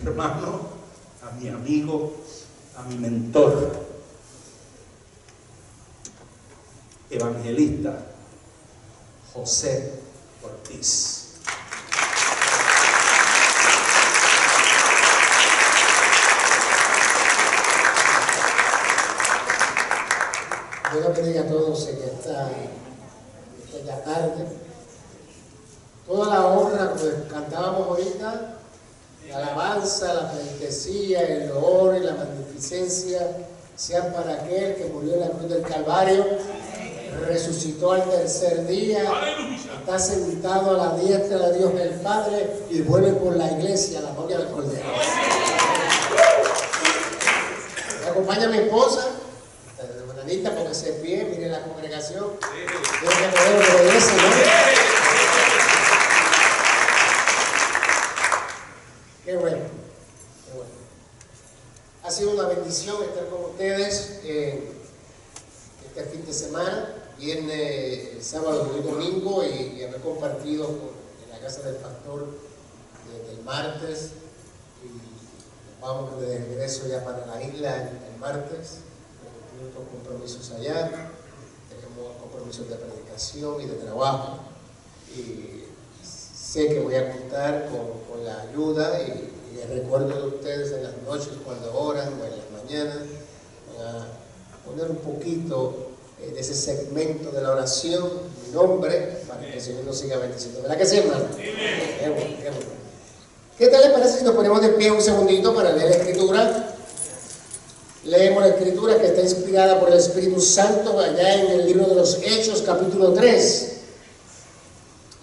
hermano, a mi amigo, a mi mentor, evangelista José Ortiz. Dios bendiga a todos en esta bella tarde. Toda la honra, como cantábamos ahorita, la alabanza, la penitencia, el loor y la magnificencia sean para aquel que murió en la cruz del Calvario, resucitó al tercer día, está sentado a la diestra de Dios el Padre y vuelve por la iglesia a la novia del Cordero. Me acompaña mi esposa, porque se pie, mire la congregación. Qué bueno, qué bueno. Ha sido una bendición estar con ustedes este fin de semana, viernes, sábado y domingo, y haber compartido en la casa del pastor desde el martes, y nos vamos de regreso ya para la isla el martes. Tenemos compromisos allá, tenemos compromisos de predicación y de trabajo, y sé que voy a contar con la ayuda y el recuerdo de ustedes en las noches cuando oran o en las mañanas, a poner un poquito de ese segmento de la oración, mi nombre, para que el Señor nos siga bendiciendo. ¿Verdad que sí, hermano? Qué bueno, qué bueno. ¿Qué tal les parece si nos ponemos de pie un segundito para leer la Escritura? Leemos la Escritura que está inspirada por el Espíritu Santo allá en el libro de los Hechos, capítulo 3.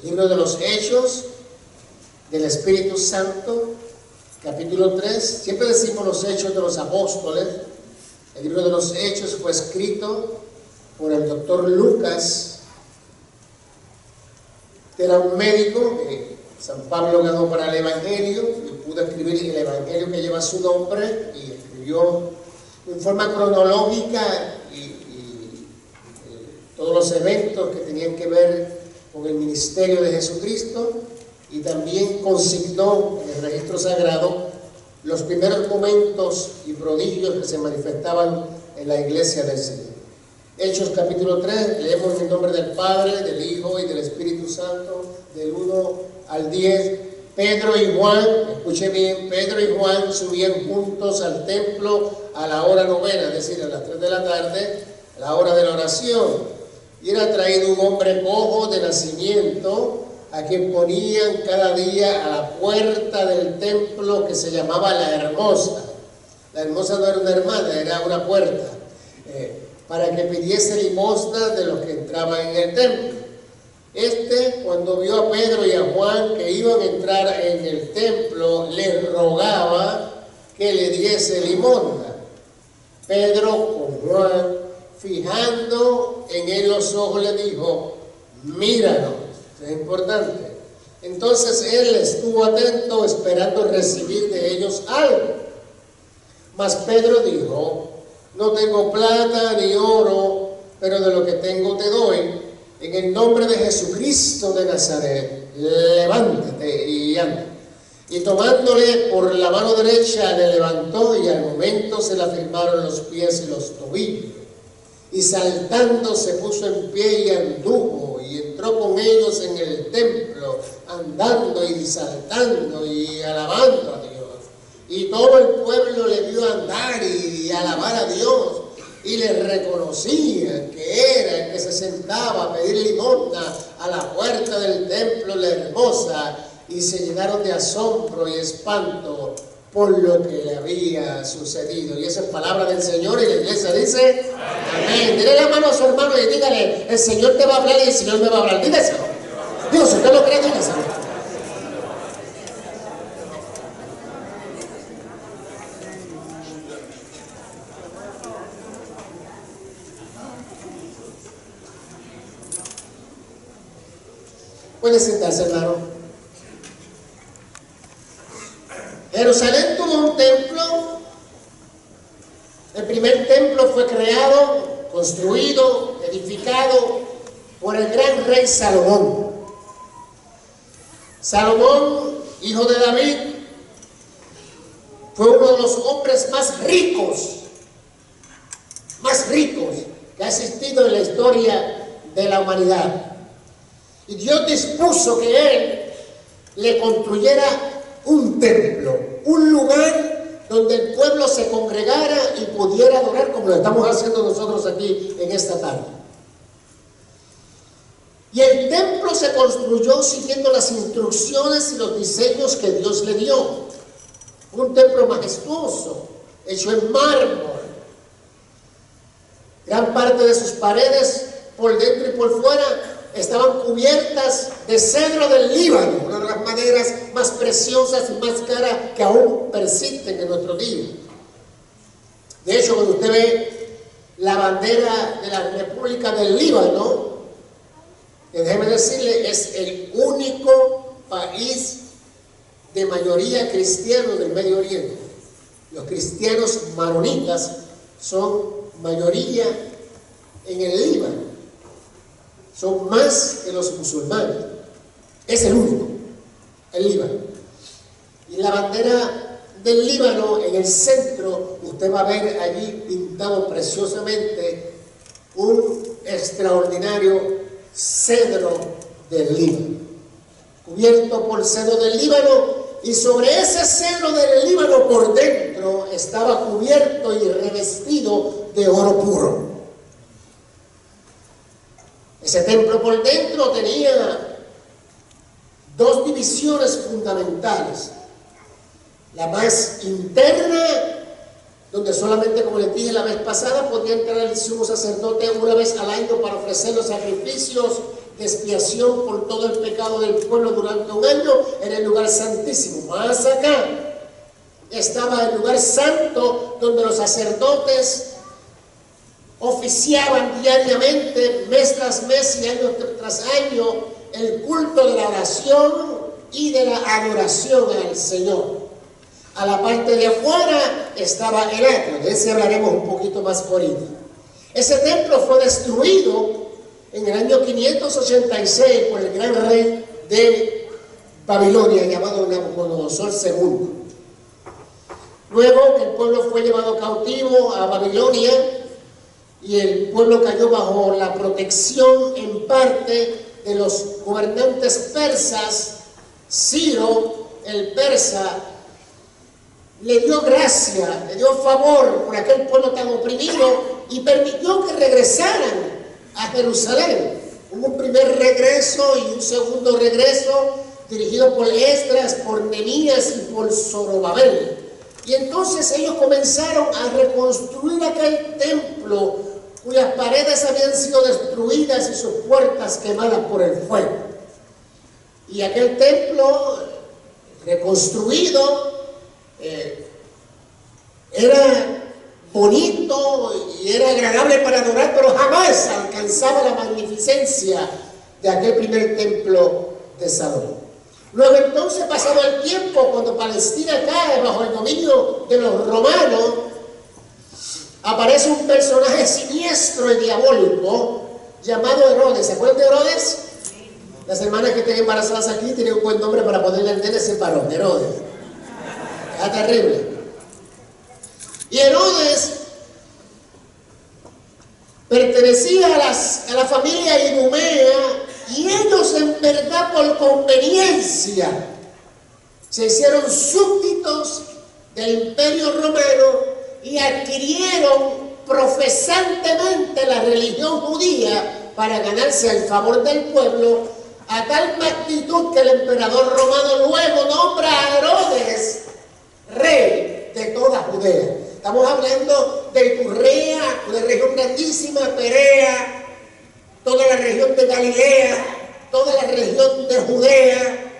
Libro de los Hechos del Espíritu Santo, capítulo 3. Siempre decimos los Hechos de los Apóstoles. El libro de los Hechos fue escrito por el doctor Lucas. Era un médico que San Pablo ganó para el Evangelio y pudo escribir el Evangelio que lleva su nombre, y escribió en forma cronológica y todos los eventos que tenían que ver con el ministerio de Jesucristo, y también consignó en el registro sagrado los primeros momentos y prodigios que se manifestaban en la iglesia del Señor. Hechos capítulo 3, leemos en el nombre del Padre, del Hijo y del Espíritu Santo, del 1 al 10. Pedro y Juan, escuche bien, Pedro y Juan subían juntos al templo a la hora novena, es decir, a las 3 de la tarde, a la hora de la oración. Y era traído un hombre cojo de nacimiento, a quien ponían cada día a la puerta del templo que se llamaba La Hermosa. La Hermosa no era una hermana, era una puerta, para que pidiese limosna de los que entraban en el templo. Cuando vio a Pedro y a Juan que iban a entrar en el templo, les rogaba que le diese limosna. Pedro con Juan, fijando en él los ojos, le dijo: míranos. Esto es importante. Entonces él estuvo atento, esperando recibir de ellos algo. Mas Pedro dijo: no tengo plata ni oro, pero de lo que tengo te doy. En el nombre de Jesucristo de Nazaret, levántate y anda. Y tomándole por la mano derecha, le levantó, y al momento se le afirmaron los pies y los tobillos. Y saltando se puso en pie y anduvo, y entró con ellos en el templo, andando y saltando y alabando a Dios. Y todo el pueblo le vio andar y alabar a Dios, y le reconocían que era el que se sentaba a pedir limosna a la puerta del templo La Hermosa, y se llenaron de asombro y espanto por lo que le había sucedido. Y esa es palabra del Señor, y la iglesia dice amén. Dile la mano a su hermano y dígale: el Señor te va a hablar y el Señor me va a hablar. Dígaselo. Dios, si usted lo cree, dígaselo. Puede sentarse, hermano. Jerusalén tuvo un templo. El primer templo fue creado, construido, edificado por el gran rey Salomón. Salomón, hijo de David, fue uno de los hombres más ricos que ha existido en la historia de la humanidad. Y Dios dispuso que él le construyera un templo, un lugar donde el pueblo se congregara y pudiera adorar como lo estamos haciendo nosotros aquí en esta tarde. Y el templo se construyó siguiendo las instrucciones y los diseños que Dios le dio. Un templo majestuoso, hecho en mármol. Gran parte de sus paredes, por dentro y por fuera, estaban cubiertas de cedro del Líbano, una de las maderas más preciosas y más caras que aún persisten en nuestro día. De hecho, cuando usted ve la bandera de la República del Líbano, déjeme decirle, es el único país de mayoría cristiano del Medio Oriente. Los cristianos maronitas son mayoría en el Líbano. Son más que los musulmanes. Es el único, el Líbano. Y la bandera del Líbano, en el centro, usted va a ver allí pintado preciosamente un extraordinario cedro del Líbano, cubierto por cedro del Líbano, y sobre ese cedro del Líbano por dentro estaba cubierto y revestido de oro puro. Ese templo por dentro tenía dos divisiones fundamentales. La más interna, donde solamente, como les dije la vez pasada, podía entrar el sumo sacerdote una vez al año para ofrecer los sacrificios de expiación por todo el pecado del pueblo durante un año, en el lugar santísimo. Más acá estaba el lugar santo, donde los sacerdotes oficiaban diariamente, mes tras mes y año tras año, el culto de la oración y de la adoración al Señor. A la parte de afuera estaba el atrio, de ese hablaremos un poquito más ahorita. Ese templo fue destruido en el año 586 por el gran rey de Babilonia, llamado Nabucodonosor II. Luego que el pueblo fue llevado cautivo a Babilonia, y el pueblo cayó bajo la protección en parte de los gobernantes persas, Ciro, el persa, le dio gracia, le dio favor por aquel pueblo tan oprimido y permitió que regresaran a Jerusalén. Hubo un primer regreso y un segundo regreso dirigido por Esdras, por Nehemías y por Zorobabel. Y entonces ellos comenzaron a reconstruir aquel templo cuyas paredes habían sido destruidas y sus puertas quemadas por el fuego. Y aquel templo reconstruido era bonito y era agradable para adorar, pero jamás alcanzaba la magnificencia de aquel primer templo de Salomón. Luego entonces, pasado el tiempo, cuando Palestina cae bajo el dominio de los romanos, aparece un personaje siniestro y diabólico llamado Herodes. ¿Se acuerdan de Herodes? Las hermanas que estén embarazadas aquí tienen un buen nombre para ponerle al nene ese varón, Herodes. Era terrible. Y Herodes pertenecía a la familia Idumea, y ellos en verdad por conveniencia se hicieron súbditos del Imperio Romano y adquirieron profesantemente la religión judía para ganarse el favor del pueblo, a tal magnitud que el emperador romano luego nombra a Herodes rey de toda Judea. Estamos hablando de Iturrea, una región grandísima, Perea, toda la región de Galilea, toda la región de Judea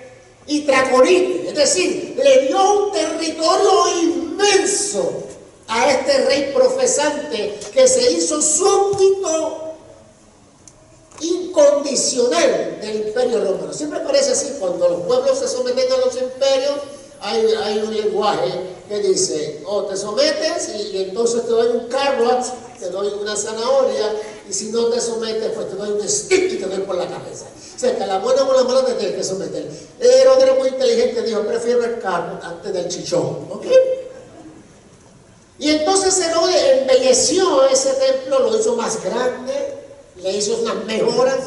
y Traconite. Es decir, le dio un territorio inmenso a este rey profesante que se hizo súbdito incondicional del Imperio Romano. Siempre parece así, cuando los pueblos se someten a los imperios, hay un lenguaje que dice, te sometes y entonces te doy un carrot, te doy una zanahoria, y si no te sometes, pues te doy un stick y te doy por la cabeza. O sea, que a la buena o la mala te tienes que someter. Herodes era muy inteligente, dijo, prefiero el carrot antes del chichón, ¿ok? Y entonces Herodes embelleció ese templo, lo hizo más grande, le hizo unas mejoras.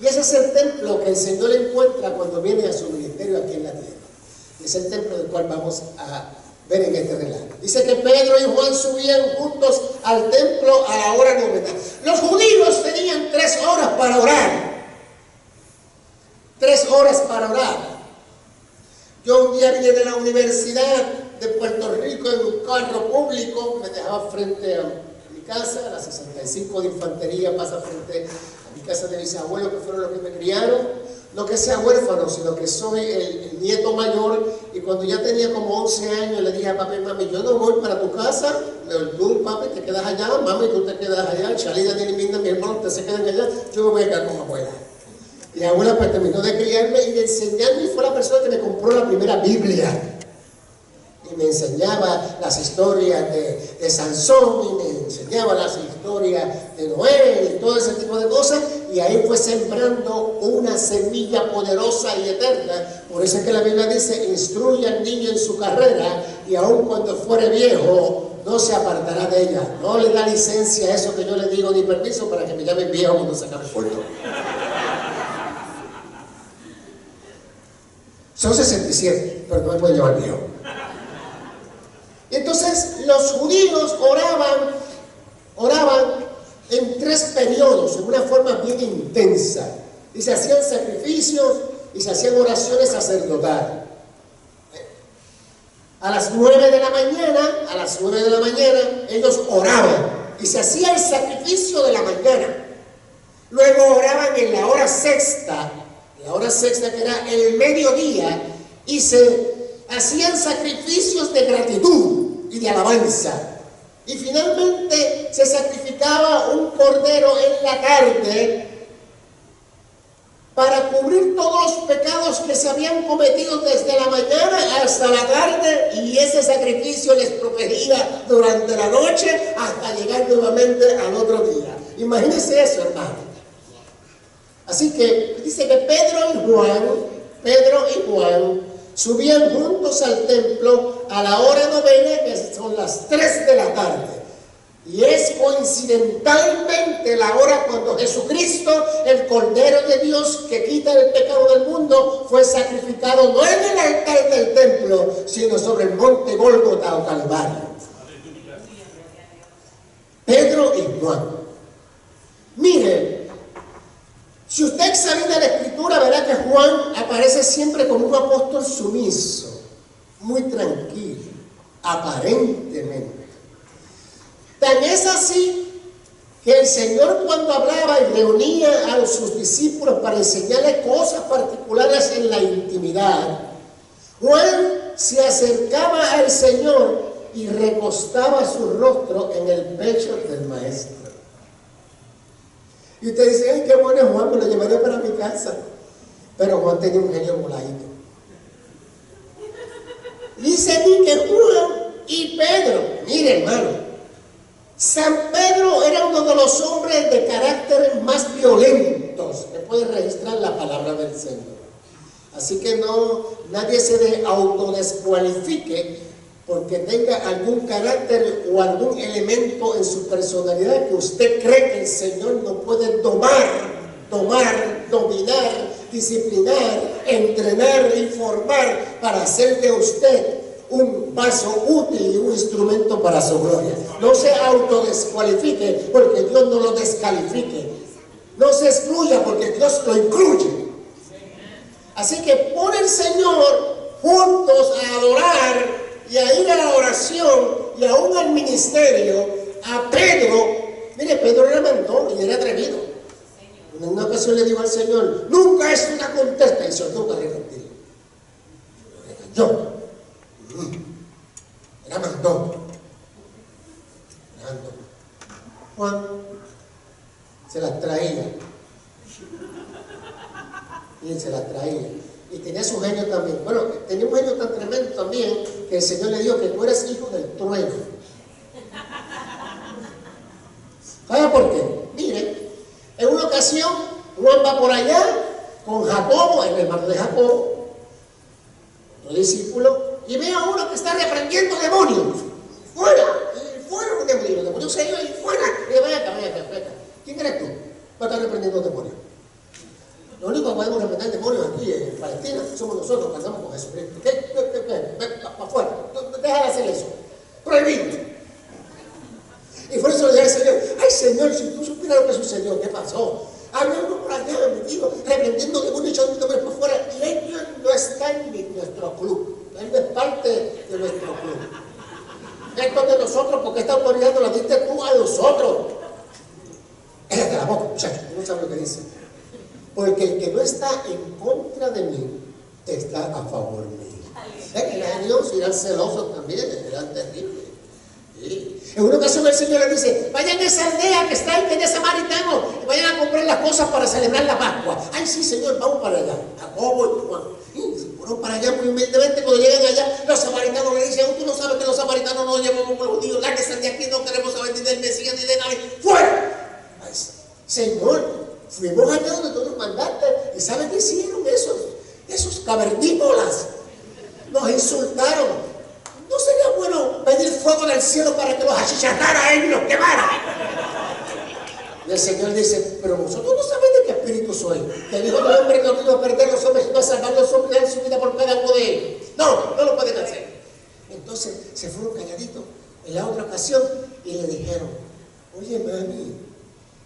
Y ese es el templo que el Señor encuentra cuando viene a su ministerio aquí en la tierra. Es el templo del cual vamos a ver en este relato. Dice que Pedro y Juan subían juntos al templo a la hora novena. Los judíos tenían 3 horas para orar. 3 horas para orar. Yo un día vine de la universidad de Puerto Rico en un carro público, me dejaba frente a mi casa, la 65 de infantería pasa frente a mi casa de mis abuelos, que fueron los que me criaron. No que sea huérfano, sino que soy el nieto mayor, y cuando ya tenía como 11 años le dije a papi y mami, yo no voy para tu casa, tú papi te quedas allá, mami tú te quedas allá, Charlie, Daniel y Mirna, mi hermano, ustedes se quedan allá, yo me voy a quedar con abuela. Y abuela pues terminó de criarme y de enseñarme, y fue la persona que me compró la primera Biblia. Y me enseñaba las historias de Sansón, y me enseñaba las historias de Noé y todo ese tipo de cosas, y ahí fue sembrando una semilla poderosa y eterna. Por eso es que la Biblia dice, instruye al niño en su carrera, y aun cuando fuere viejo no se apartará de ella. No le da licencia a eso que yo le digo, ni permiso para que me llamen viejo cuando se acabe el puerto. Son 67, pero no me pueden llamar viejo. Entonces los judíos oraban en 3 periodos, en una forma bien intensa, y se hacían sacrificios y se hacían oraciones sacerdotales. A las 9 de la mañana, ellos oraban y se hacía el sacrificio de la mañana. Luego oraban en la hora sexta que era el mediodía, y se hacían sacrificios de gratitud y de alabanza. Y finalmente se sacrificaba un cordero en la tarde para cubrir todos los pecados que se habían cometido desde la mañana hasta la tarde, y ese sacrificio les protegía durante la noche hasta llegar nuevamente al otro día. Imagínense eso, hermano. Así que dice que Pedro y Juan subían juntos al templo a la hora novena, que son las 3 de la tarde. Y es coincidentalmente la hora cuando Jesucristo, el Cordero de Dios que quita el pecado del mundo, fue sacrificado no en el altar del templo, sino sobre el monte Gólgota o Calvario. Pedro y Juan. Mire, si usted examina la Escritura, verá que Juan aparece siempre como un apóstol sumiso, muy tranquilo, aparentemente. Tan es así que el Señor, cuando hablaba y reunía a sus discípulos para enseñarles cosas particulares en la intimidad, Juan se acercaba al Señor y recostaba su rostro en el pecho del Maestro. Y usted dice, ay, qué bueno es Juan, me lo llevaré para mi casa. Pero Juan tenía un genio voladito. Dice aquí que Juan y Pedro, mire hermano, San Pedro era uno de los hombres de carácter más violentos que puede registrar la palabra del Señor. Así que nadie se autodescualifique porque tenga algún carácter o algún elemento en su personalidad que usted cree que el Señor no puede dominar, disciplinar, entrenar y formar para hacer de usted un vaso útil y un instrumento para su gloria. No se autodescualifique porque Dios no lo descalifique. No se excluya porque Dios lo incluye. Así que por el Señor juntos a adorar y a ir a la oración y aún al ministerio, a Pedro. Mire, Pedro era mandón y era atrevido. En una ocasión le dijo al Señor, nunca es una contesta, y el Señor nunca arrepentido. Era mandón. Juan se las traía. Y él se las traía. Y tenía su genio también. Bueno, tenía un genio tan tremendo también que el Señor le dijo que tú eres hijo del trueno. ¿Sabe por qué? Mire, en una ocasión Juan va por allá con Jacobo, el hermano de Jacobo, otro discípulo, y ve a uno que está reprendiendo demonios. ¡Fuera! reprendiendo demonios. Lo único que podemos reprender demonios aquí en Palestina somos nosotros que andamos con Jesucristo. Para afuera, deja de hacer eso. Prohibido. Y por eso le dije al Señor, ay Señor, si tú supieras lo que sucedió, ¿qué pasó? Había uno por allá metido, reprendiendo demonios, echando demonios para afuera, y ellos no están en nuestro club. Él no es parte de nuestro club. Esto es de nosotros, porque esta autoridad nos la diste tú a nosotros. Cállate la boca, muchachos, tú no sabes lo que dice. Porque el que no está en contra de mí, está a favor mío. Que Dios irán celosos también, eran terribles. ¿Sí? En una ocasión el Señor le dice, vayan a esa aldea que está ahí, que es de samaritano, y vayan a comprar las cosas para celebrar la Pascua. Ay, sí, Señor, vamos para allá. Jacobo y Juan. Y se fueron para allá muy humildemente. Cuando llegan allá, los samaritanos le dicen, tú no sabes que los samaritanos no llevamos con los judíos, lárguense de aquí, no queremos saber ni del Mesías ni de nadie. ¡Fuera! Ay, Señor, fuimos allá donde tú nos mandaste, y ¿sabes qué hicieron esos cavernícolas? Nos insultaron. ¿No sería bueno pedir fuego del cielo para que los achicharrara a ellos y los quemara? Y el Señor dice, pero vosotros no sabéis de qué espíritu soy. Que el Hijo del Hombre no vino a perder los hombres, sino a salvar los hombres y dar su vida por cada uno de ellos. No, no lo pueden hacer. Entonces se fueron calladitos en la otra ocasión y le dijeron, oye mami,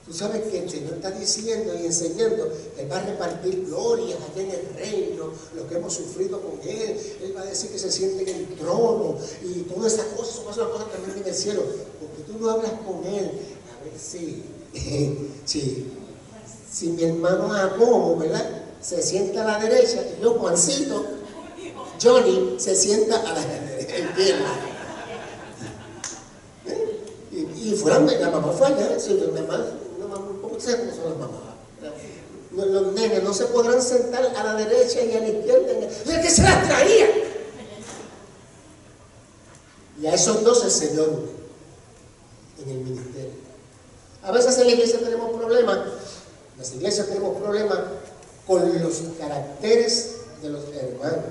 tú sabes que el Señor está diciendo y enseñando que Él va a repartir glorias allá en el reino, lo que hemos sufrido con Él. Él va a decir que se siente en el trono y todas esas cosas, son cosas también en el cielo. Porque tú no hablas con Él. A ver si mi hermano Jacobo, ¿verdad?, se sienta a la derecha y yo, Juancito, Johnny, se sienta a la izquierda. Y fueron, la mamá fue allá, la mamá, ¿cómo sabes cómo son las mamás? Los nenes no se podrán sentar a la derecha y a la izquierda. ¿De qué se las traía? Y a esos dos el Señor en el ministerio. A veces en la iglesia tenemos problemas, en las iglesias tenemos problemas con los caracteres de los hermanos.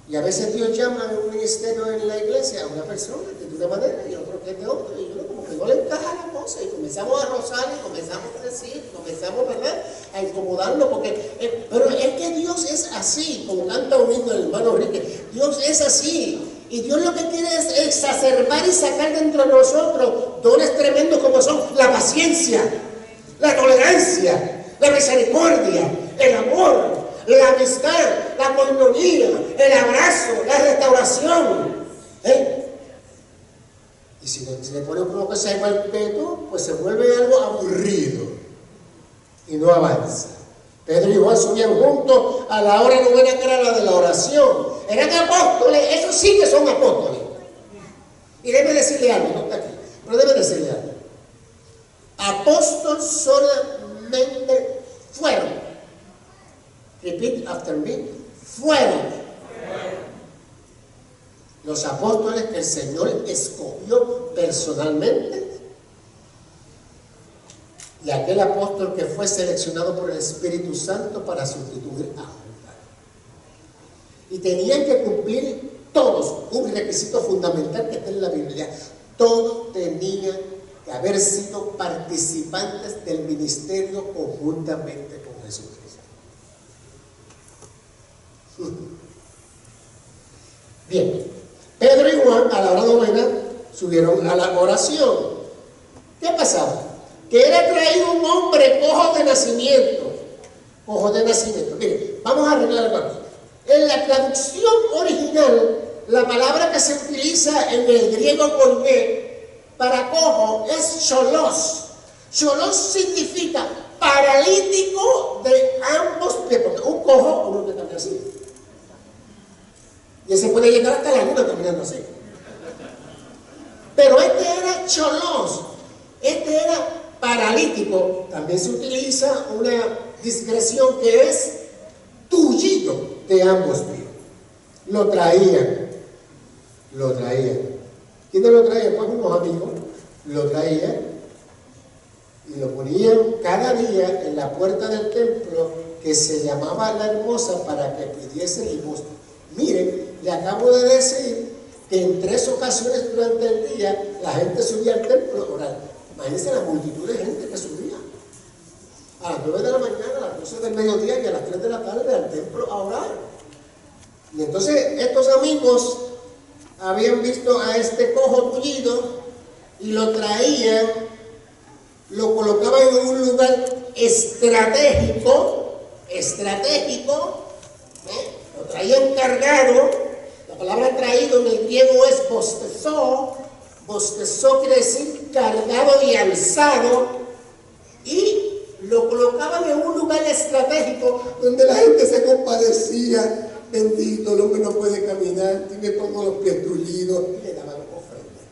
Y a veces Dios llama a un ministerio en la iglesia a una persona que es de una manera y otro que es de otra. Y uno como que no le encaja la cosa. Y comenzamos a rozar y comenzamos a decir, comenzamos, ¿verdad?, a incomodarlo. Pero es que Dios es así, como canta un himno el hermano Enrique. Dios es así. Y Dios lo que quiere es exacerbar y sacar dentro de nosotros dones tremendos como son la paciencia, la tolerancia, la misericordia, el amor, la amistad, la coinonía, el abrazo, la restauración. Y si le pone uno que se llama el peto, pues se vuelve algo aburrido y no avanza. Pedro y Juan subían juntos a la hora novena, que era la de la oración. Eran apóstoles, esos sí que son apóstoles. Y debe decirle algo, no está aquí, pero debe decirle algo. Apóstoles solamente fueron. Repeat after me. Fueron los apóstoles que el Señor escogió personalmente, y aquel apóstol que fue seleccionado por el Espíritu Santo para sustituir a Judas. Y tenían que cumplir todos un requisito fundamental que está en la Biblia. Todos tenían que haber sido participantes del ministerio conjuntamente con Jesucristo. Bien, Pedro y Juan a la hora novena subieron a la oración. ¿Qué pasaba? Que era traído un hombre cojo de nacimiento. Cojo de nacimiento. Miren, vamos a arreglar algo aquí. En la traducción original, la palabra que se utiliza en el griego koiné para cojo es cholos. Cholos significa paralítico de ambos pies, porque un cojo, uno que camina así. Y se puede llegar hasta la luna caminando así. Pero este era cholos, este era paralítico. También se utiliza una discreción que es tullido de ambos pies. Lo traían. ¿Quiénes lo traían? Pues unos amigos lo traían y lo ponían cada día en la puerta del templo que se llamaba La Hermosa para que pidiese limosna. Miren, le acabo de decir que en 3 ocasiones durante el día la gente subía al templo a orar. Imagínense la multitud de gente que subía. a las 9 de la mañana, a las 12 del mediodía y a las 3 de la tarde al templo a orar. Y entonces estos amigos habían visto a este cojo tullido y lo traían, lo colocaban en un lugar estratégico, lo traían cargado. La palabra traído en el griego es bostezó. Bostezó quiere decir cargado y alzado, y lo colocaban en un lugar estratégico donde la gente se compadecía. Bendito, el hombre no puede caminar, tiene todos los pies tullidos, y le daban ofrenda.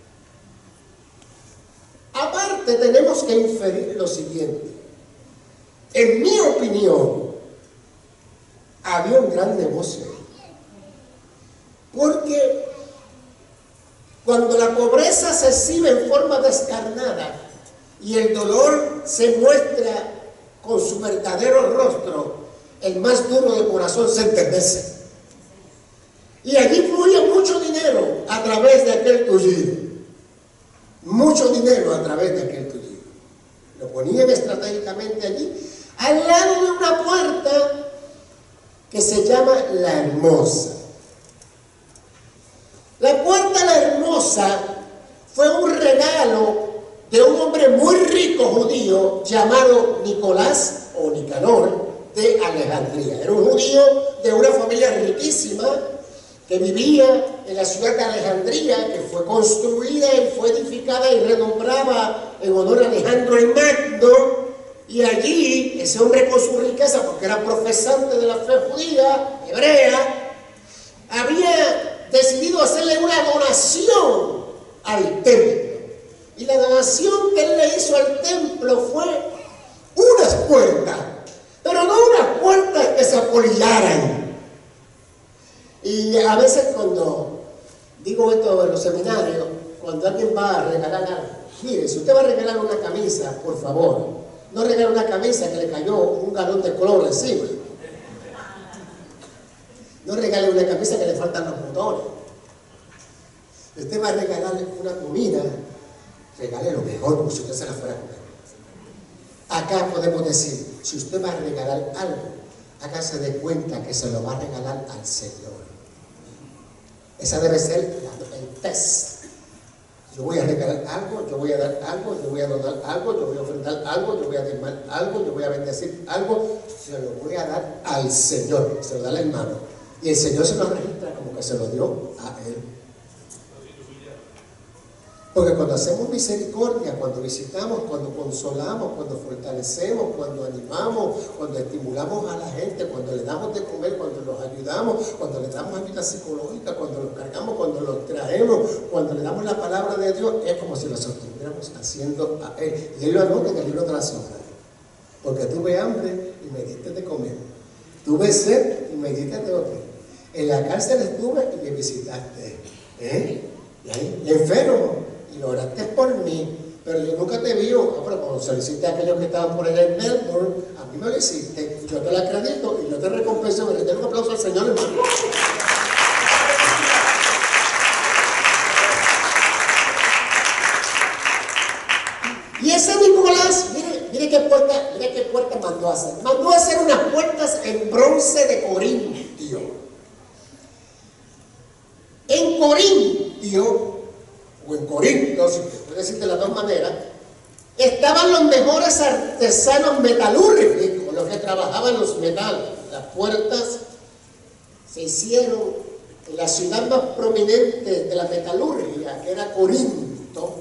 Aparte, tenemos que inferir lo siguiente. En mi opinión, había un gran negocio. Porque cuando la pobreza se exhibe en forma descarnada y el dolor se muestra con su verdadero rostro, el más duro de corazón se enternece. Y allí fluye mucho dinero a través de aquel tullido. Mucho dinero a través de aquel tullido. Lo ponían estratégicamente allí, al lado de una puerta que se llama La Hermosa. La puerta La Hermosa fue un regalo de un hombre muy rico judío llamado Nicolás o Nicanor de Alejandría. Era un judío de una familia riquísima que vivía en la ciudad de Alejandría, que fue construida y fue edificada y renombrada en honor a Alejandro el Magno. Y allí, ese hombre con su riqueza, porque era profesante de la fe judía, hebrea, había decidido hacerle una donación al templo. Y la donación que él le hizo al templo fue unas puertas, pero no unas puertas que se apolillaran. Y a veces cuando digo esto en los seminarios, cuando alguien va a regalar algo, mire, si usted va a regalar una camisa, por favor, no regale una camisa que le cayó un galón de cloro encima. No regale una camisa que le faltan los botones. Si usted va a regalarle una comida, regale lo mejor, como si usted se la fuera a comer. Acá podemos decir, si usted va a regalar algo, hágase de cuenta que se lo va a regalar al Señor. Esa debe ser el test. Yo voy a regalar algo, yo voy a dar algo, yo voy a donar algo, yo voy a ofrendar algo, yo voy a diezmar algo, yo voy a bendecir algo, se lo voy a dar al Señor, se lo da al hermano. Y el Señor se lo registra como que se lo dio a él. Porque cuando hacemos misericordia, cuando visitamos, cuando consolamos, cuando fortalecemos, cuando animamos, cuando estimulamos a la gente, cuando le damos de comer, cuando los ayudamos, cuando le damos ayuda psicológica, cuando los cargamos, cuando los traemos, cuando le damos la palabra de Dios, es como si lo estuviéramos haciendo a Él. Y Él lo anota en el libro de la sombra. Porque tuve hambre y me diste de comer. Tuve sed y me diste de beber. En la cárcel estuve y me visitaste. Y ahí, enfermo. Y oraste por mí, pero yo nunca te vi. Pero cuando se lo hiciste a aquellos que estaban por allá en Melbourne, a mí me lo hiciste, yo te lo acredito y yo te recompenso. Le doy un aplauso al Señor, hermano. Y ese Nicolás, mire qué puerta mandó a hacer. Mandó a hacer unas puertas en bronce de Corintio. En Corintio, o en Corinto, si te puede decir de las dos maneras, estaban los mejores artesanos metalúrgicos, los que trabajaban los metales. Las puertas se hicieron en la ciudad más prominente de la metalurgia, que era Corinto,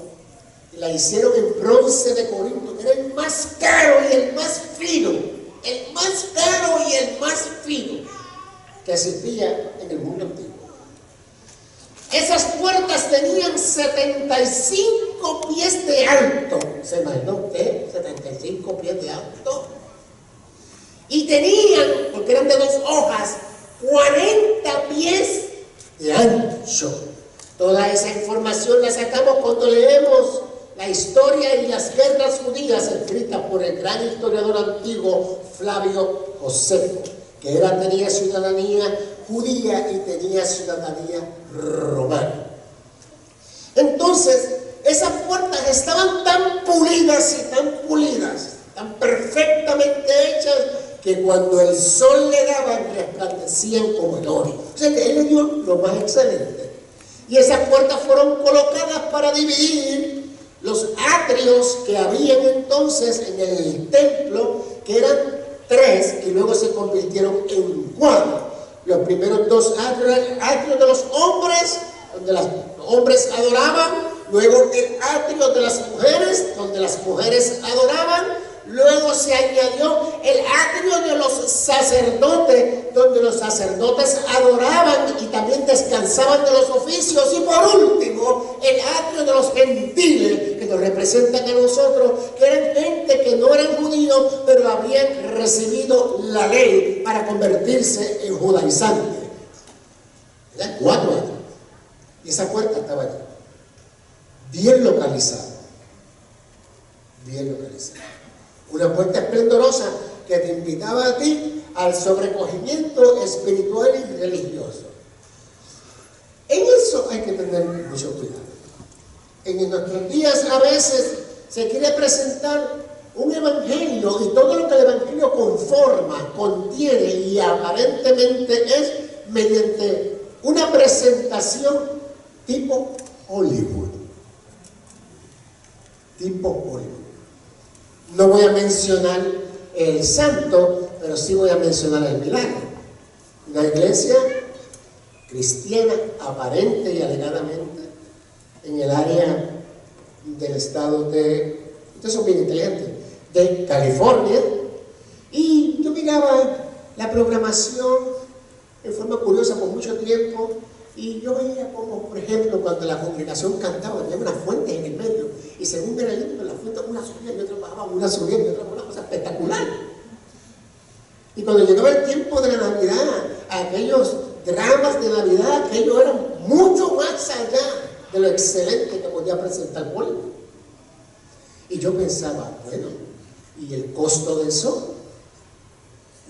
y la hicieron en bronce de Corinto, que era el más caro y el más fino, el más caro y el más fino que existía en el mundo antiguo. Esas puertas tenían 75 pies de alto. ¿Se imagina usted? 75 pies de alto. Y tenían, porque eran de 2 hojas, 40 pies de ancho. Toda esa información la sacamos cuando leemos la historia y las guerras judías escritas por el gran historiador antiguo Flavio Josefo, que tenía ciudadanía judía y tenía ciudadanía romana. Entonces, esas puertas estaban tan pulidas, tan perfectamente que cuando el sol le daba resplandecían como el oro. O sea que él le dio lo más excelente. Y esas puertas fueron colocadas para dividir los atrios que habían entonces en el templo, que eran 3 y luego se convirtieron en 4. Los primeros 2 atrios de los hombres, donde los hombres adoraban, luego el atrio de las mujeres, donde las mujeres adoraban. Luego se añadió el atrio de los sacerdotes, donde los sacerdotes adoraban y también descansaban de los oficios. Y por último, el atrio de los gentiles, que nos representan a nosotros, que eran gente que no eran judíos, pero habían recibido la ley para convertirse en judaizantes. Eran 4 atrios. Y esa puerta estaba allí. Bien localizada. Bien localizada. Una puerta esplendorosa que te invitaba a ti al sobrecogimiento espiritual y religioso. En eso hay que tener mucho cuidado. En nuestros días a veces se quiere presentar un evangelio y todo lo que el evangelio conforma, contiene y aparentemente es mediante una presentación tipo Hollywood. Tipo Hollywood. No voy a mencionar el santo, pero sí voy a mencionar el milagro. Una iglesia cristiana, aparente y alegadamente, en el área del estado de, ustedes son bien inteligentes, de California. Y yo miraba la programación en forma curiosa por mucho tiempo, y yo veía como, por ejemplo, cuando la congregación cantaba, había una fuente en el medio, y según era lindo, la fuente una subía y otra bajaba, una subía y otra bajaba, una cosa espectacular. Y cuando llegaba el tiempo de la Navidad, aquellos dramas de Navidad, aquellos eran mucho más allá de lo excelente que podía presentar Hollywood. Y yo pensaba, bueno, ¿y el costo de eso?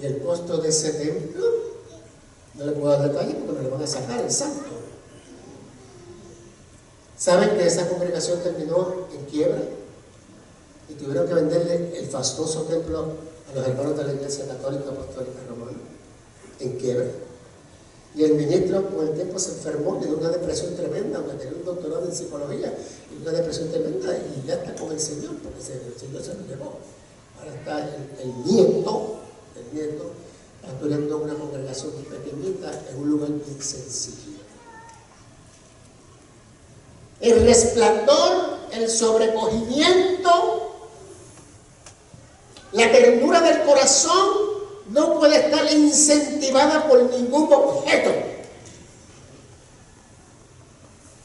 ¿Y el costo de ese templo? No le puedo dar detalles porque me lo van a sacar el santo. ¿Saben que esa congregación terminó en quiebra? Y tuvieron que venderle el fastuoso templo a los hermanos de la Iglesia Católica Apostólica Romana. En quiebra. Y el ministro con el tiempo se enfermó, le dio una depresión tremenda, aunque tenía un doctorado en psicología, y una depresión tremenda, y ya está con el Señor, porque el Señor se lo llevó. Ahora está el nieto, pastoreando una congregación pequeñita en un lugar bien sencillo. El resplandor, el sobrecogimiento, la ternura del corazón no puede estar incentivada por ningún objeto.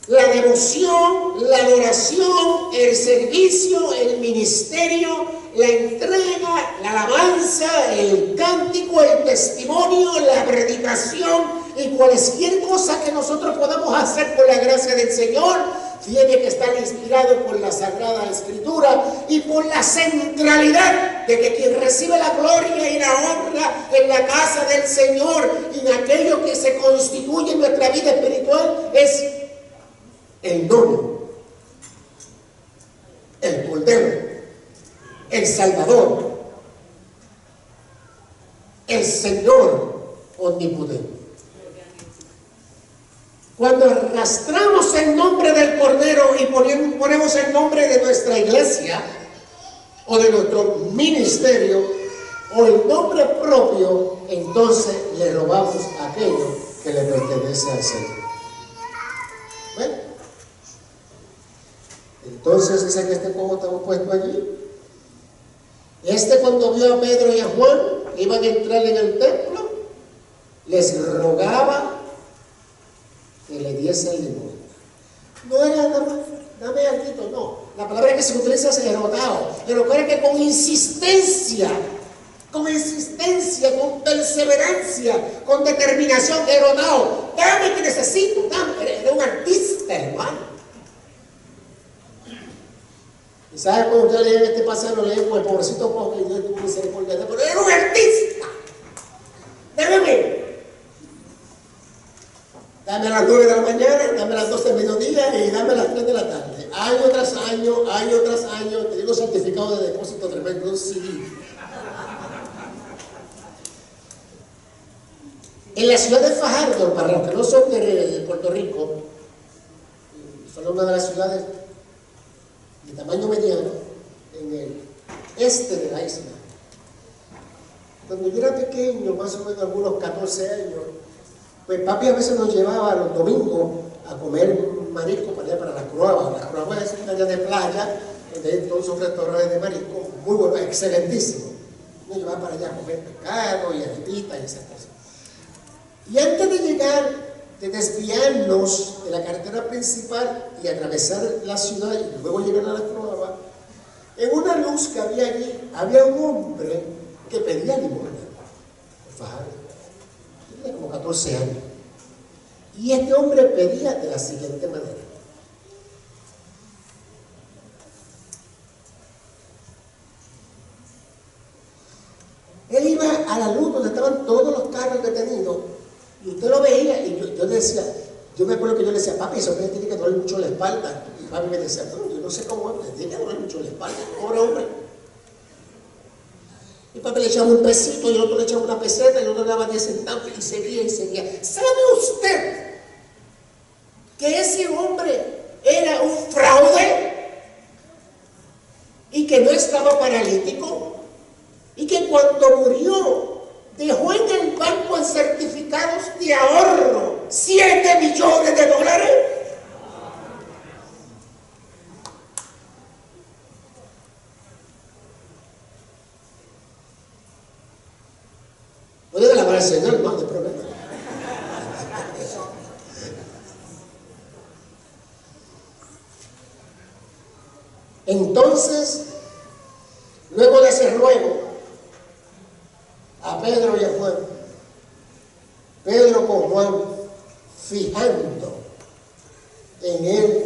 La devoción, la adoración, el servicio, el ministerio, la entrega, la alabanza, el cántico, el testimonio, la predicación y cualquier cosa que nosotros podamos hacer por la gracia del Señor tiene que estar inspirado por la Sagrada Escritura y por la centralidad de que quien recibe la gloria y la honra en la casa del Señor y en aquello que se constituye en nuestra vida espiritual es el novio, el Cordero, el Salvador, el Señor omnipotente. Cuando arrastramos el nombre del Cordero y ponemos el nombre de nuestra iglesia o de nuestro ministerio o el nombre propio, entonces le robamos aquello que le pertenece al Señor. ¿Ven? Entonces dice que este cojo estaba puesto allí. Cuando vio a Pedro y a Juan que iban a entrar en el templo, les rogaba que le diesen limosna. No era nada más, dame algo, no. La palabra que se utiliza es erotao. Pero era que con insistencia, con perseverancia, con determinación, erotao. Dame que necesito, dame, eres un artista, hermano. Y sabes cuando ustedes leen este pasaje, lo leen con el pobrecito poco que Dios tuvo misericordia de él, pero era un artista. Dame a las 9 de la mañana, dame a las 12 del mediodía y dame a las 3 de la tarde. Año tras año, te digo certificado de depósito tremendo, un CD. En la ciudad de Fajardo, para los que no son de Puerto Rico, fue una de las ciudades de tamaño mediano en el este de la isla. Cuando yo era pequeño, más o menos algunos 14 años, pues papi a veces nos llevaba los domingos a comer marisco para allá, para las Croabas. Las Croabas es una área de playa, donde hay todos esos restaurantes de marisco, muy buenos, excelentísimos. Nos llevaba para allá a comer pescado y arepitas y esas cosas. Y antes de llegar, de desviarnos de la carretera principal y atravesar la ciudad y luego llegar a la Croabas, en una luz que había allí, había un hombre que pedía limosna. Tenía como 14 años. Y este hombre pedía de la siguiente manera: él iba a la luz donde estaban todos los carros detenidos y usted lo veía y yo decía, yo me acuerdo que yo le decía, papi, eso me tiene que doler mucho la espalda. Y papi me decía, no, yo no sé cómo, me tiene que doler mucho la espalda, pobre hombre. Y papi le echaba un pesito y el otro le echaba una peseta y el otro le daba 10 centavos y seguía y seguía. ¿Sabe usted que ese hombre era un fraude y que no estaba paralítico? Y que cuando murió dejó en el banco en certificados de ahorro $7 millones. Puede alabar al Señor, no hay problema. Entonces, luego de ese ruego a Pedro y a Juan, Pedro con Juan, fijando en él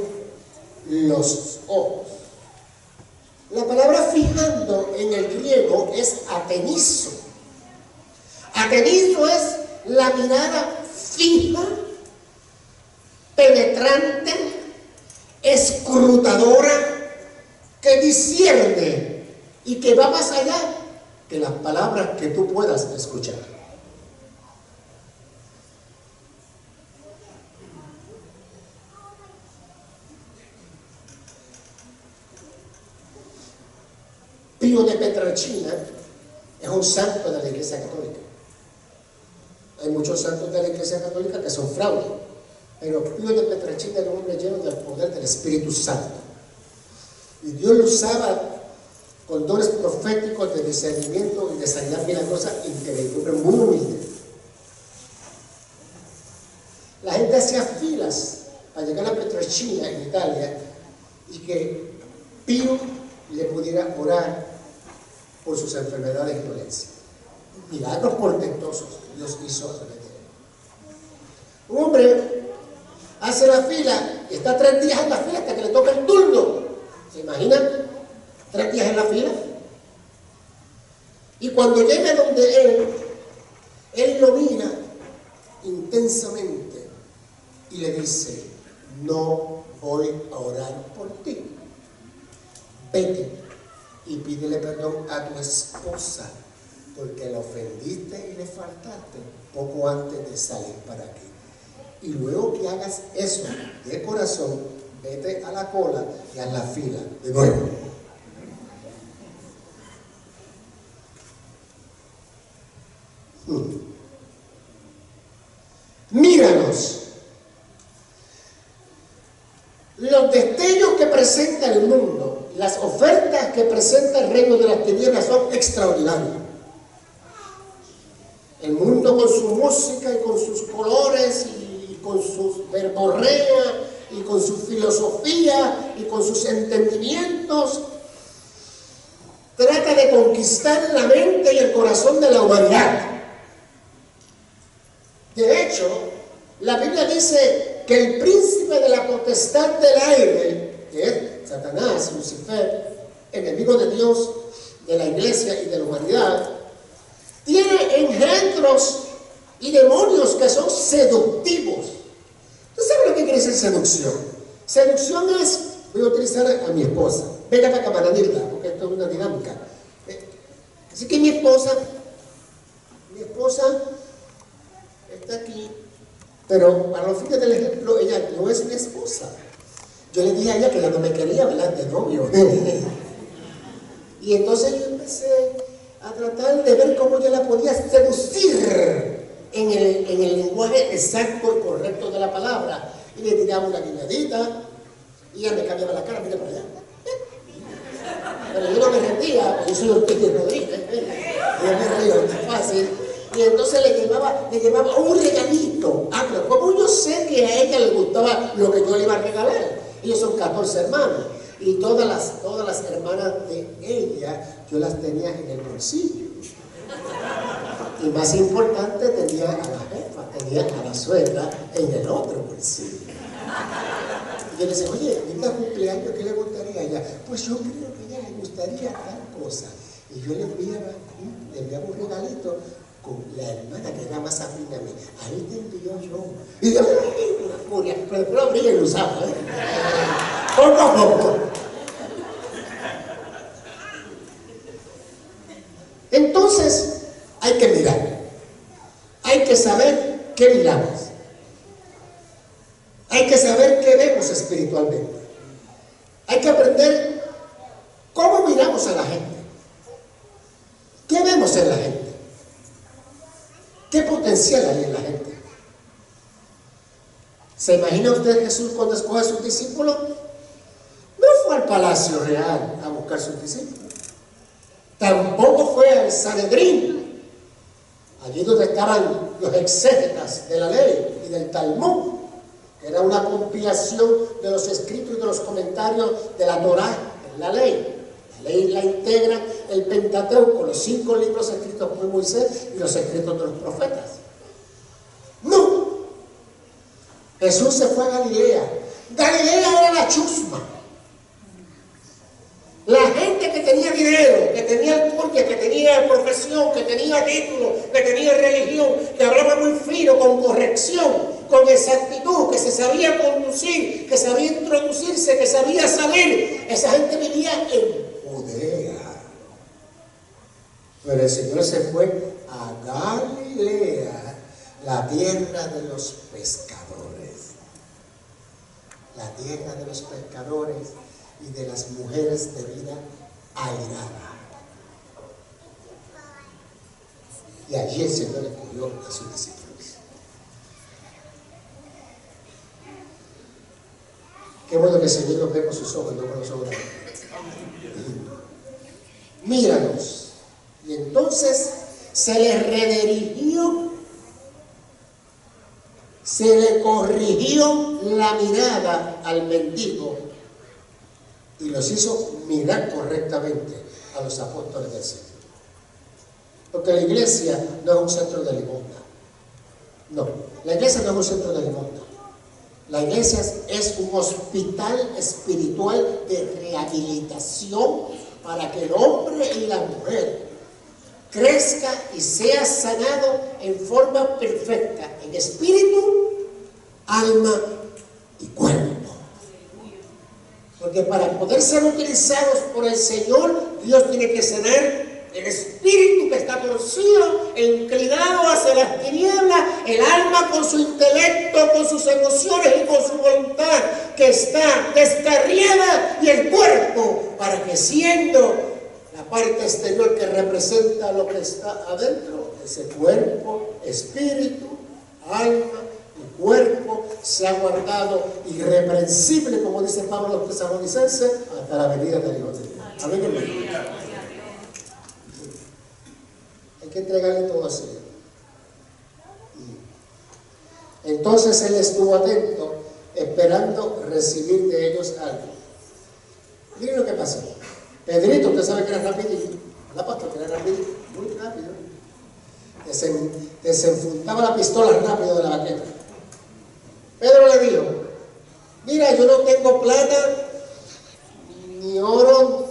los ojos. La palabra fijando en el griego es atenizo. Atenizo es la mirada fija, penetrante, escrutadora, que discierne y que va más allá que las palabras que tú puedas escuchar. Pío de Pietrelcina es un santo de la Iglesia Católica. Hay muchos santos de la Iglesia Católica que son fraudes, pero Pío de Pietrelcina era un hombre lleno del poder del Espíritu Santo. Y Dios lo usaba con dones proféticos de discernimiento y de sanidad milagrosa increíble, pero muy humilde. La gente hacía filas para llegar a Pietrelcina en Italia y que Pío le pudiera orar por sus enfermedades y dolencias. Milagros portentosos Dios hizo a través de él. Un hombre hace la fila y está 3 días en la fila hasta que le toca el turno. ¿Se imaginan? 3 días en la fila. Y cuando llega donde él lo mira intensamente y le dice: no voy a orar por ti. Vete y pídele perdón a tu esposa porque la ofendiste y le faltaste poco antes de salir para aquí. Y luego que hagas eso de corazón, vete a la cola y a la fila de nuevo. Míranos. Los destellos que presenta el mundo, las ofertas que presenta el reino de las tinieblas son extraordinarios. El mundo con su música y con sus colores y con sus verborrea y con su filosofía y con sus entendimientos trata de conquistar la mente y el corazón de la humanidad. De hecho, la Biblia dice que el príncipe de la potestad del aire, que es Satanás, Lucifer, enemigo de Dios, de la iglesia y de la humanidad, tiene engendros y demonios que son seductivos. ¿Usted sabe lo que quiere decir seducción? Seducción es, voy a utilizar a mi esposa. Venga para acá para dirla, porque esto es una dinámica. Así que mi esposa está aquí. Pero para los fines del ejemplo, ella no es mi esposa. Yo le dije a ella que ella no me quería, ¿verdad? De novio. Y entonces yo empecé a tratar de ver cómo yo la podía seducir en el lenguaje exacto y correcto de la palabra. Y le tiraba una guiñadita y ella me cambiaba la cara, mira para allá. Pero yo no me rendía, porque yo soy Ortiz Rodríguez. Yo me río, es fácil. Y entonces le llevaba un regalito. Ah, pero como yo sé que a ella le gustaba lo que yo le iba a regalar. Ellos son 14 hermanos. Y todas las hermanas de ella, yo las tenía en el bolsillo. Y más importante, tenía a la jefa, tenía a la suegra en el otro bolsillo. Y yo le decía, oye, linda cumpleaños, ¿qué le gustaría a ella? Pues yo creo que a ella le gustaría tal cosa. Y yo le enviaba un regalito con la hermana que era más afín a mí. Ahí te envió yo. Y yo, una furia, pero después lo abrí y lo usaba, poco a poco. Entonces, hay que mirar. Hay que saber qué miramos. Hay que saber qué vemos espiritualmente. Hay que aprender cómo miramos a la gente. ¿Qué vemos en la gente? ¿Qué potencial hay en la gente? ¿Se imagina usted Jesús cuando escoge a sus discípulos? No fue al palacio real a buscar sus discípulos. Tampoco fue al Sanedrín, allí donde estaban los exégetas de la ley y del Talmud, que era una compilación de los escritos y de los comentarios de la Torá, la ley. La ley la integra el Pentateuco, los 5 libros escritos por Moisés y los escritos de los profetas. No. Jesús se fue a Galilea. Galilea era la chusma. La gente que tenía dinero, que tenía alcurnia, que tenía profesión, que tenía título, que tenía religión, que hablaba muy fino, con corrección, con exactitud, que se sabía conducir, que sabía introducirse, que sabía salir. Esa gente vivía en Judea. Pero el Señor se fue a Galilea, la tierra de los pescadores. La tierra de los pescadores y de las mujeres de vida airada. Y allí el Señor escogió a sus discípulos. Qué bueno que el Señor nos ve con sus ojos, no con los ojos de la gente. Míranos. Y entonces se le redirigió, se le corrigió la mirada al mendigo y los hizo mirar correctamente a los apóstoles del Señor. Porque la iglesia no es un centro de limosna. No, la iglesia no es un centro de limosna. La iglesia es un hospital espiritual de rehabilitación para que el hombre y la mujer crezca y sea sanado en forma perfecta, en espíritu, alma y cuerpo. Porque para poder ser utilizados por el Señor, Dios tiene que sanar el espíritu que está torcido e inclinado hacia las tinieblas, el alma con su intelecto, con sus emociones y con su voluntad que está descarriada, y el cuerpo para que, siendo la parte exterior que representa lo que está adentro, ese cuerpo, espíritu, alma y cuerpo sea guardado irreprensible, como dice Pablo a los Tesalonicenses, hasta la venida del Hijo de Dios. Amén, hermano. Hay que entregarle todo a Señor. Entonces él estuvo atento, esperando recibir de ellos algo. Miren lo que pasó. Pedrito, usted sabe que era rapidito, la pastora, que era rapidito, muy rápido. Desenfundaba la pistola rápido de la baqueta. Pedro le dijo: mira, yo no tengo plata ni oro,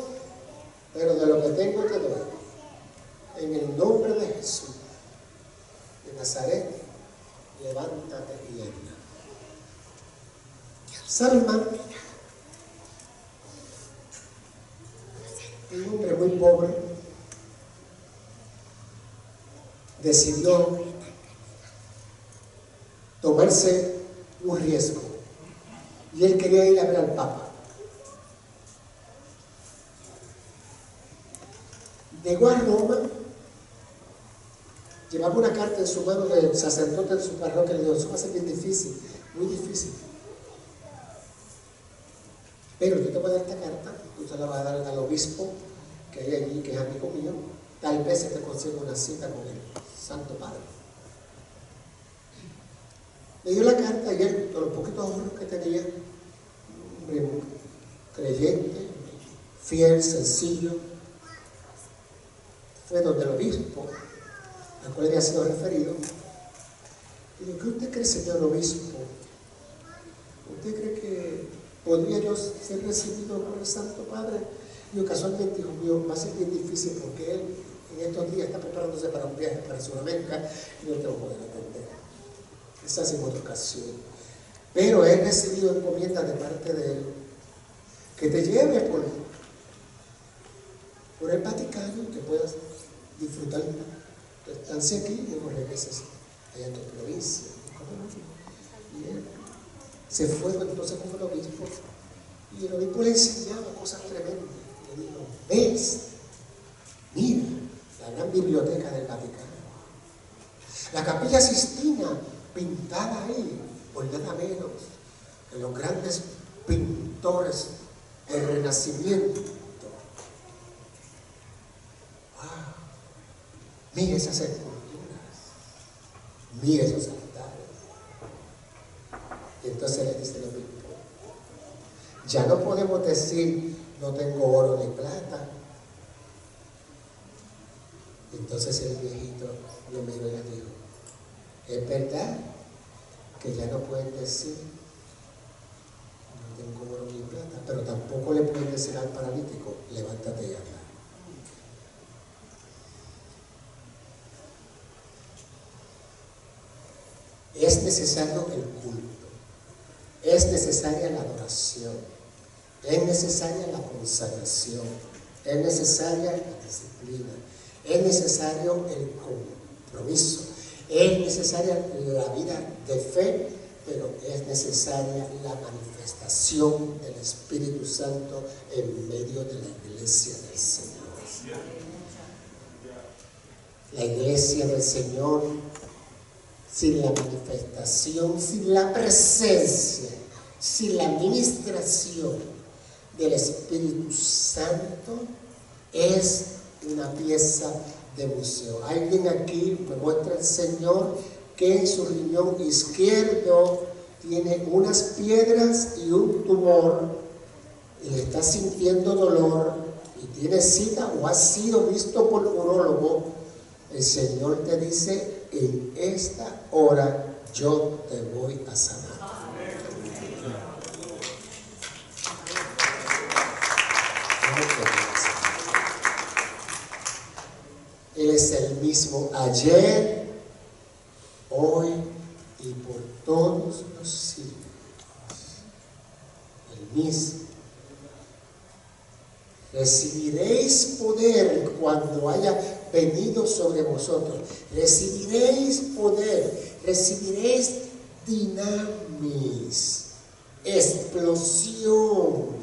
pero de lo que tengo te doy. En el nombre de Jesús de Nazaret, levántate y anda. ¿Sabe, hermano? Un hombre muy pobre decidió tomarse un riesgo. Y él quería ir a ver al Papa. Llegó a Roma, llevaba una carta en su mano del sacerdote de su parroquia, le dijo, eso va a ser bien difícil, muy difícil. Pero yo te voy a dar esta carta, tú se la vas a dar al obispo que hay allí, que es amigo mío, tal vez se te consiga una cita con el Santo Padre. Le dio la carta y él, con los poquitos ahorros que tenía, un hombre creyente, fiel, sencillo, fue donde el obispo, al cual había sido referido, y dijo, ¿qué usted cree, señor obispo? ¿Usted cree que podría yo ser recibido por el Santo Padre? Y casualmente, hijo mío, va a ser bien difícil porque él en estos días está preparándose para un viaje para Sudamérica y no te lo pueden atender. Esa es en otra ocasión. Pero he recibido encomiendas de parte de él que te lleve por el Vaticano y que puedas disfrutar tu estancia aquí y luego regreses allá en tu provincia. Y él se fue entonces con el obispo y el obispo le enseñaba cosas tremendas. Le dijo, ¿ves? Mira la gran biblioteca del Vaticano, la Capilla Sistina pintada ahí por nada menos que los grandes pintores del Renacimiento. ¡Wow! Mira esas esculturas, mira esos altares. Y entonces le dice lo mismo. Ya no podemos decir no tengo oro ni plata. Entonces el viejito lo miró y le dijo, es verdad que ya no pueden decir no tengo oro ni plata, pero tampoco le pueden decir al paralítico, levántate y anda. Es necesario el culto, es necesaria la adoración, es necesaria la consagración, es necesaria la disciplina, es necesario el compromiso, es necesaria la vida de fe, pero es necesaria la manifestación del Espíritu Santo en medio de la iglesia del Señor. La iglesia del Señor, sin la manifestación, sin la presencia, sin la administración del Espíritu Santo, es una pieza de museo. Alguien aquí me muestra el Señor que en su riñón izquierdo tiene unas piedras y un tumor y está sintiendo dolor y tiene cita o ha sido visto por urólogo. El Señor te dice, en esta hora yo te voy a sanar. Él es el mismo ayer, hoy y por todos los siglos. El mismo. Recibiréis poder cuando haya venido sobre vosotros. Recibiréis poder, recibiréis dinamis, explosión.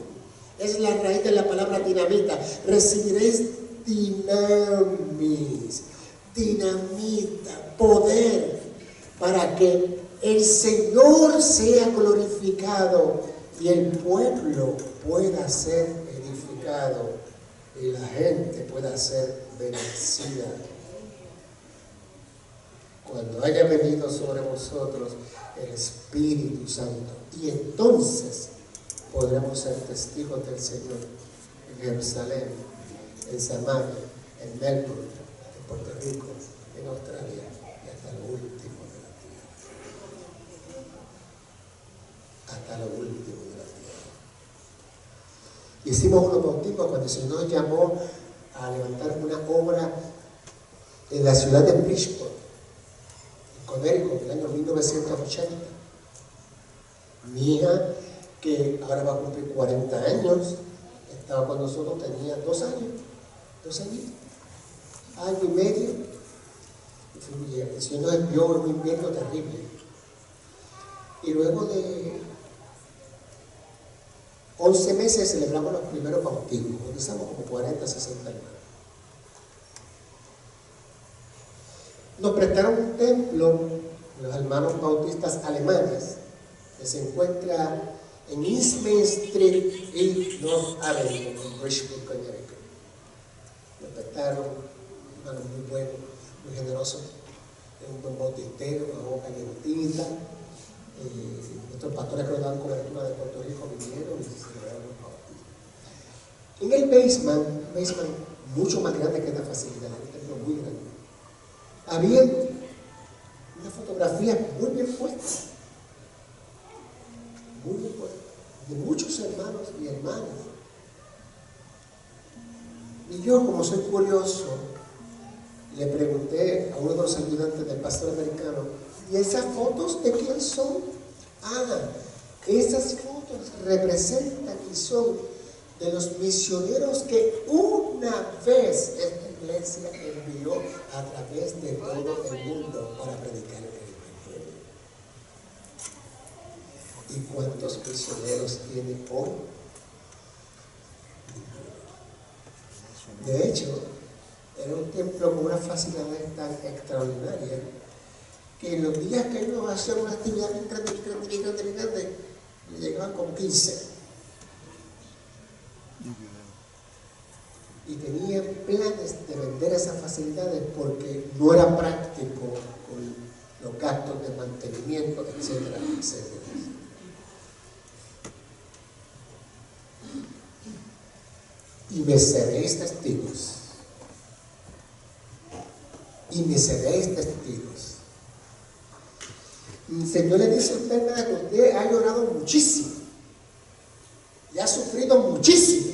Es la raíz de la palabra dinamita. Recibiréis dinamis, dinamita, poder, para que el Señor sea glorificado y el pueblo pueda ser edificado y la gente pueda ser bendecida. Cuando haya venido sobre vosotros el Espíritu Santo, y entonces podremos ser testigos del Señor en Jerusalén, en Samaria, en Melbourne, en Puerto Rico, en Australia y hasta lo último de la tierra. Hasta lo último de la tierra. Hicimos unos bautismos cuando el Señor nos llamó a levantar una obra en la ciudad de Bridgeport, en Connecticut, en el año 1980. Mi hija, que ahora va a cumplir 40 años, estaba con nosotros, tenía 2 años, 2 años, año y medio. El Señor nos envió un invierno terrible. Y luego de 11 meses celebramos los primeros bautismos. Bautizamos como 40, 60 hermanos. Nos prestaron un templo, los hermanos bautistas alemanes, que se encuentra en East Main Street y North Avenue, en Bridgeport, Connecticut. Nos prestaron, hermanos muy buenos, muy generosos, un buen bautistero, una boca calientita. Nuestros pastores que nos daban cobertura de Puerto Rico vinieron y se celebraron los bautismos. En el basement mucho más grande que esta facilidad, un templo muy grande, había una fotografía muy bien puesta, de muchos hermanos y hermanas. Y yo, como soy curioso, le pregunté a uno de los ayudantes del pastor americano: ¿y esas fotos de quién son? Esas fotos representan y son de los misioneros que una vez esta iglesia envió a través de todo el mundo para predicar el evangelio. ¿Y cuántos misioneros tiene hoy? De hecho, era un templo con una facilidad tan extraordinaria que en los días que íbamos a hacer una actividad bien grande, llegaban con 15. Y tenían planes de vender esas facilidades porque no era práctico con los gastos de mantenimiento, etcétera, etcétera. Y me seréis testigos. Y me seréis testigos. El Señor le dice a usted que usted ha llorado muchísimo y ha sufrido muchísimo.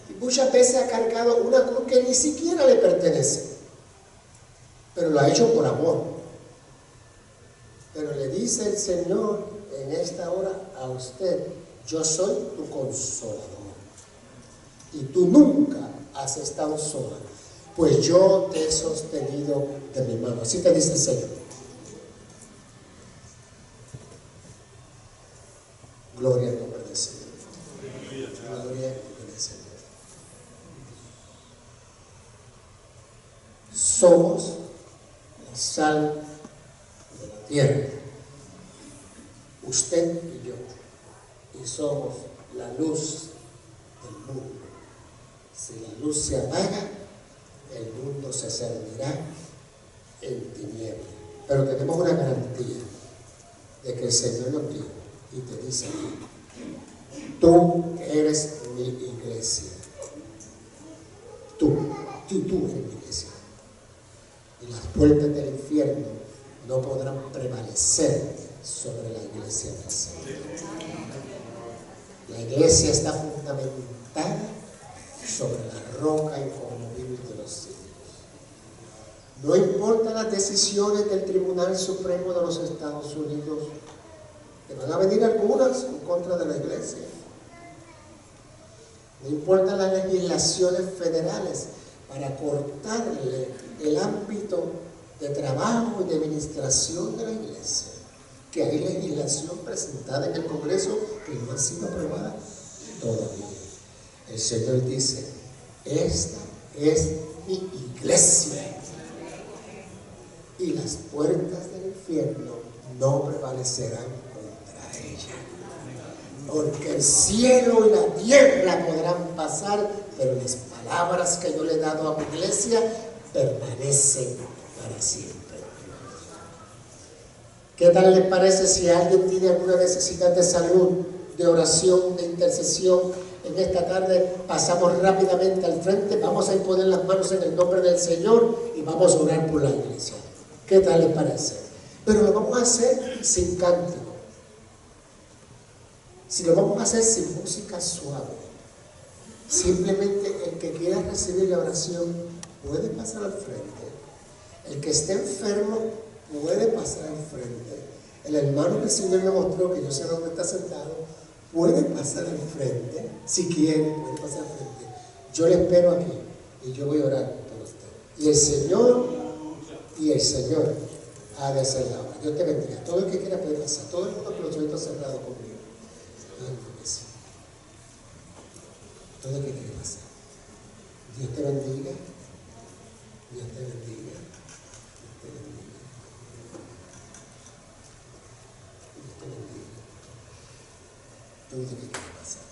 Y muchas veces ha cargado una cruz que ni siquiera le pertenece, pero lo ha hecho por amor. Pero le dice el Señor en esta hora a usted: yo soy tu consolador. Y tú nunca has estado sola, pues yo te he sostenido de mi mano. Así te dice el Señor. Gloria al nombre del Señor. Gloria al nombre del Señor. Somos la sal de la tierra, usted y yo, y somos la luz del mundo. Si la luz se apaga, el mundo se servirá en tinieblas. Pero tenemos una garantía de que el Señor nos dijo y te dice: tú eres mi iglesia. Tú eres mi iglesia. Y las puertas del infierno no podrán prevalecer sobre la iglesia del Señor. La iglesia está fundamentada sobre la roca inconmovible de los siglos. No importa las decisiones del Tribunal Supremo de los Estados Unidos, que van a venir algunas en contra de la iglesia. No importa las legislaciones federales para cortarle el ámbito de trabajo y de administración de la iglesia, que hay legislación presentada en el Congreso que no ha sido aprobada todavía. El Señor dice: esta es mi iglesia y las puertas del infierno no prevalecerán contra ella, porque el cielo y la tierra podrán pasar, pero las palabras que yo le he dado a mi iglesia permanecen para siempre. ¿Qué tal les parece si alguien tiene alguna necesidad de salud, de oración, de intercesión? En esta tarde pasamos rápidamente al frente, vamos a imponer las manos en el nombre del Señor y vamos a orar por la iglesia. ¿Qué tal les parece? Pero lo vamos a hacer sin cántico. Si lo vamos a hacer sin música suave, simplemente el que quiera recibir la oración puede pasar al frente. El que esté enfermo puede pasar al frente. El hermano que el Señor me mostró, que yo sé dónde está sentado, puede pasar al frente. Si quiere, puede pasar al frente. Yo le espero aquí y yo voy a orar por usted. Y el Señor y el Señor ha de hacer la obra. Dios te bendiga. Todo el que quiera puede pasar. Todo el mundo con los ojitos cerrados conmigo. Todo el que quiera pasar. Dios te bendiga. Dios te bendiga. Dios te bendiga. Dios te bendiga. Todo el que quiera pasar.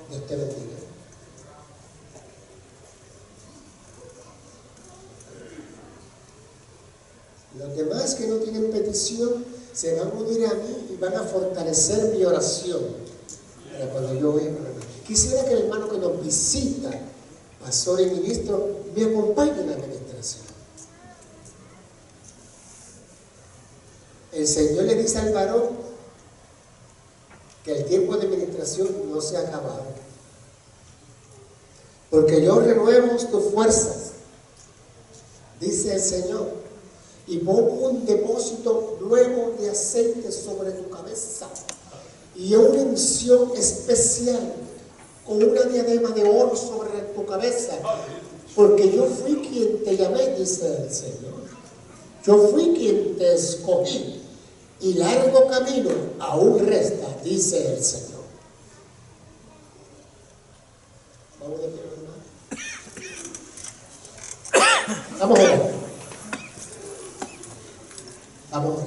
Dios te bendiga. Los demás que no tienen petición se van a unir a mí y van a fortalecer mi oración para cuando yo venga. Quisiera que el hermano que nos visita, pastor y ministro, me acompañe en la administración. El Señor le dice al varón que el tiempo de administración no se ha acabado, porque yo renuevo tus fuerzas, dice el Señor, y pongo un depósito nuevo de aceite sobre tu cabeza y una unción especial con una diadema de oro sobre tu cabeza, porque yo fui quien te llamé, dice el Señor. Yo fui quien te escogí y largo camino aún resta, dice el Señor. Vamos de pie, hermano. Vamos a orar. Vamos a orar.